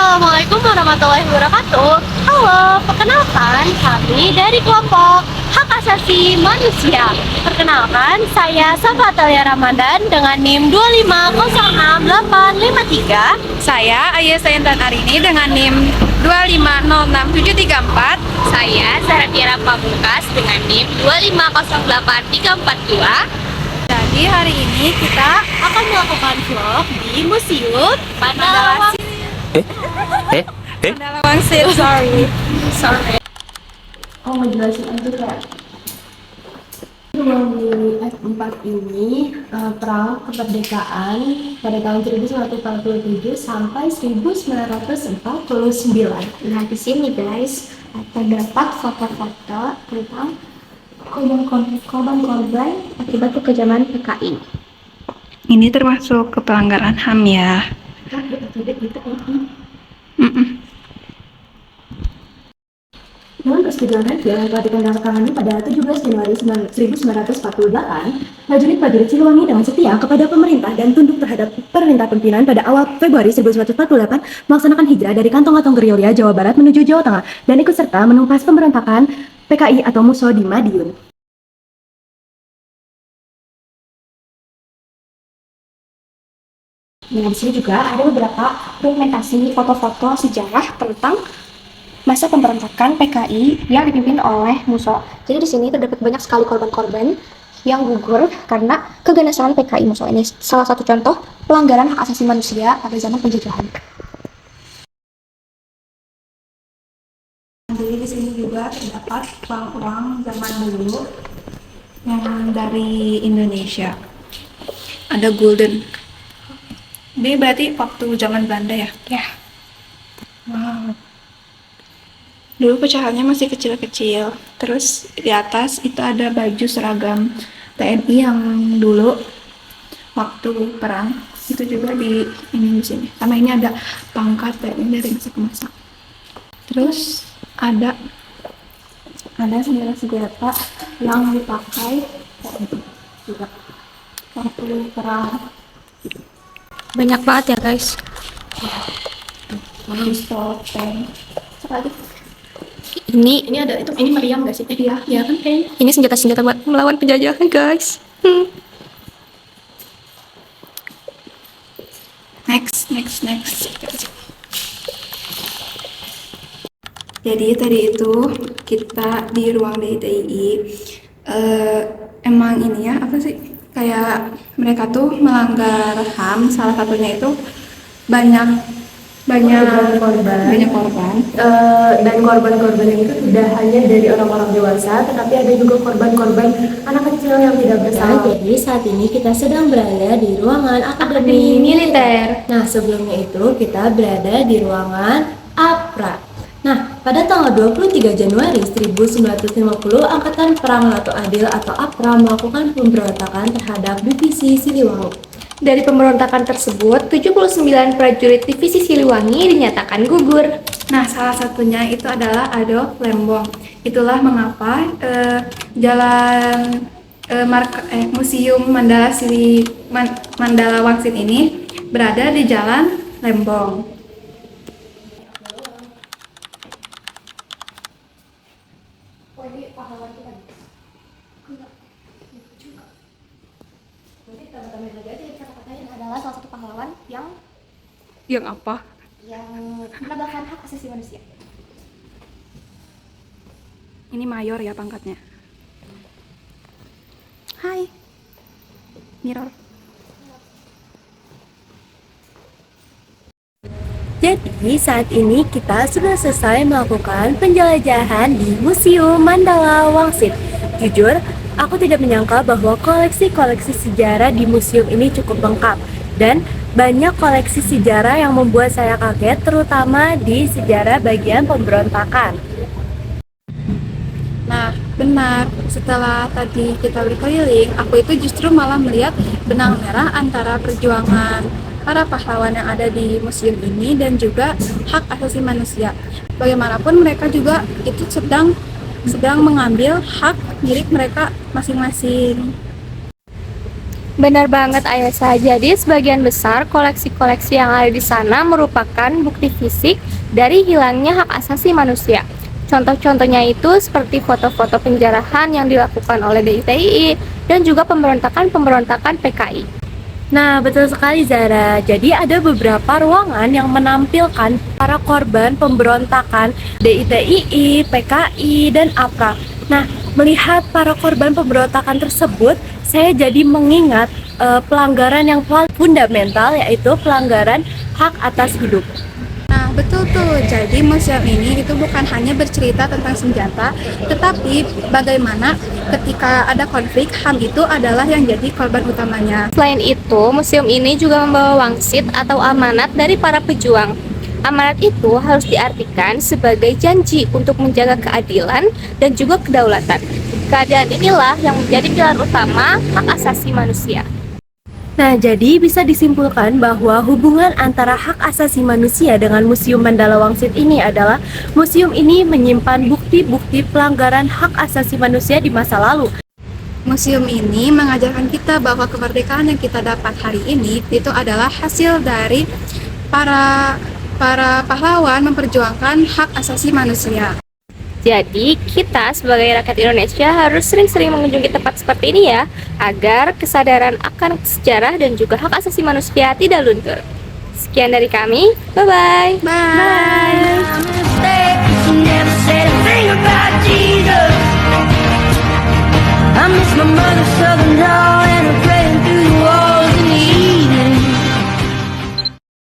Assalamualaikum warahmatullahi wabarakatuh. Halo, perkenalkan kami dari kelompok Hak Asasi Manusia. Perkenalkan, saya Safa Atalia Ramadan dengan NIM 2506853. Saya Ayah Sayantan Arini dengan NIM 2506734. Saya Sarah Tiara Pamungkas dengan NIM 2508342. Jadi hari ini kita Akan melakukan vlog di Museum Mandala. Mandala Wangsit, sorry. Oh, ngejelasin aja Kak. Ruang di F4 ini perang kemerdekaan pada tahun 1947 sampai 1949. Nah, di sini guys terdapat foto-foto tentang korban-korban akibat kekejaman PKI. Ini termasuk kepelanggaran HAM ya. Dalam persetujuan yang telah ditandatangani pada 17 Januari 1948, prajurit-prajurit Siliwangi dengan setia kepada pemerintah dan tunduk terhadap perintah pimpinan pada awal Februari 1948 melaksanakan hijrah dari kantong-kantong gerilya Jawa Barat menuju Jawa Tengah dan ikut serta menumpas pemberontakan PKI atau Muso di Madiun. Nah, di sini juga ada beberapa dokumentasi foto-foto sejarah tentang masa pemberontakan PKI yang dipimpin oleh Muso. Jadi di sini terdapat banyak sekali korban-korban yang gugur karena keganasan PKI Muso. Ini salah satu contoh pelanggaran hak asasi manusia pada zaman penjajahan. Jadi di sini juga terdapat uang-uang zaman dulu yang dari Indonesia. Ada gulden. Ini berarti waktu zaman Belanda ya? Ya, Wow. Dulu pecahannya masih kecil-kecil. Terus di atas itu ada baju seragam TNI yang dulu waktu perang. Itu juga di sini. Sama ini ada pangkat TNI dari masa ke masa. Terus ada senjata-senjata yang dipakai juga waktu perang. banyak banget ya guys. Pistol, tank. Sekali. Ini ada ini meriam gak sih? Iya, iya kan kayaknya. Ini senjata-senjata buat melawan penjajahan guys. Next. Jadi tadi itu kita di ruang DITII emang ini ya apa sih kayak mereka tuh melanggar HAM, salah satunya itu banyak korban. Dan korban-korban itu tidak hanya dari orang-orang dewasa, tetapi ada juga korban-korban anak kecil yang tidak bersalah. Jadi saat ini kita sedang berada di ruangan Akademi Militer. Nah, sebelumnya itu kita berada di ruangan APRA. Nah, pada tanggal 23 Januari 1950, Angkatan Perang Ratu Adil atau APRA melakukan pemberontakan terhadap Divisi Siliwangi. Dari pemberontakan tersebut, 79 prajurit Divisi Siliwangi dinyatakan gugur. Nah, salah satunya itu adalah Adolf Lembong. Itulah mengapa Museum Mandala Wangsit ini berada di Jalan Lembong. Adalah salah satu pahlawan yang Yang apa? menegakkan hak asasi manusia. Ini mayor ya pangkatnya. Hai. Mirror. Jadi saat ini kita sudah selesai melakukan penjelajahan di Museum Mandala Wangsit. Jujur, aku tidak menyangka bahwa koleksi-koleksi sejarah di museum ini cukup lengkap dan banyak koleksi sejarah yang membuat saya kaget, terutama di sejarah bagian pemberontakan. Nah, benar. Setelah tadi kita berkeliling, aku itu justru malah melihat benang merah antara perjuangan para pahlawan yang ada di museum ini dan juga hak asasi manusia. Bagaimanapun mereka juga itu sedang mengambil hak milik mereka masing-masing. Benar banget Ayasa. Jadi sebagian besar koleksi-koleksi yang ada di sana merupakan bukti fisik dari hilangnya hak asasi manusia. Contoh-contohnya itu seperti foto-foto penjarahan yang dilakukan oleh DITII dan juga pemberontakan-pemberontakan PKI. Nah, betul sekali Zara. Jadi ada beberapa ruangan yang menampilkan para korban pemberontakan DITII, PKI, dan APRA. Nah, melihat para korban pemberontakan tersebut, saya jadi mengingat pelanggaran yang paling fundamental, yaitu pelanggaran hak atas hidup. Nah, betul tuh. Jadi museum ini itu bukan hanya bercerita tentang senjata, tetapi bagaimana ketika ada konflik, HAM itu adalah yang jadi korban utamanya. Selain itu, museum ini juga membawa wangsit atau amanat dari para pejuang. Amanat itu harus diartikan sebagai janji untuk menjaga keadilan dan juga kedaulatan. Keadilan inilah yang menjadi pilar utama hak asasi manusia. Nah, jadi bisa disimpulkan bahwa hubungan antara hak asasi manusia dengan Museum Mandala Wangsit ini adalah museum ini menyimpan bukti-bukti pelanggaran hak asasi manusia di masa lalu. Museum ini mengajarkan kita bahwa kemerdekaan yang kita dapat hari ini itu adalah hasil dari para pahlawan memperjuangkan hak asasi manusia. Jadi, kita sebagai rakyat Indonesia harus sering-sering mengunjungi tempat seperti ini ya, agar kesadaran akan sejarah dan juga hak asasi manusia tidak luntur. Sekian dari kami, bye-bye. Bye. I miss my mother's southern drawl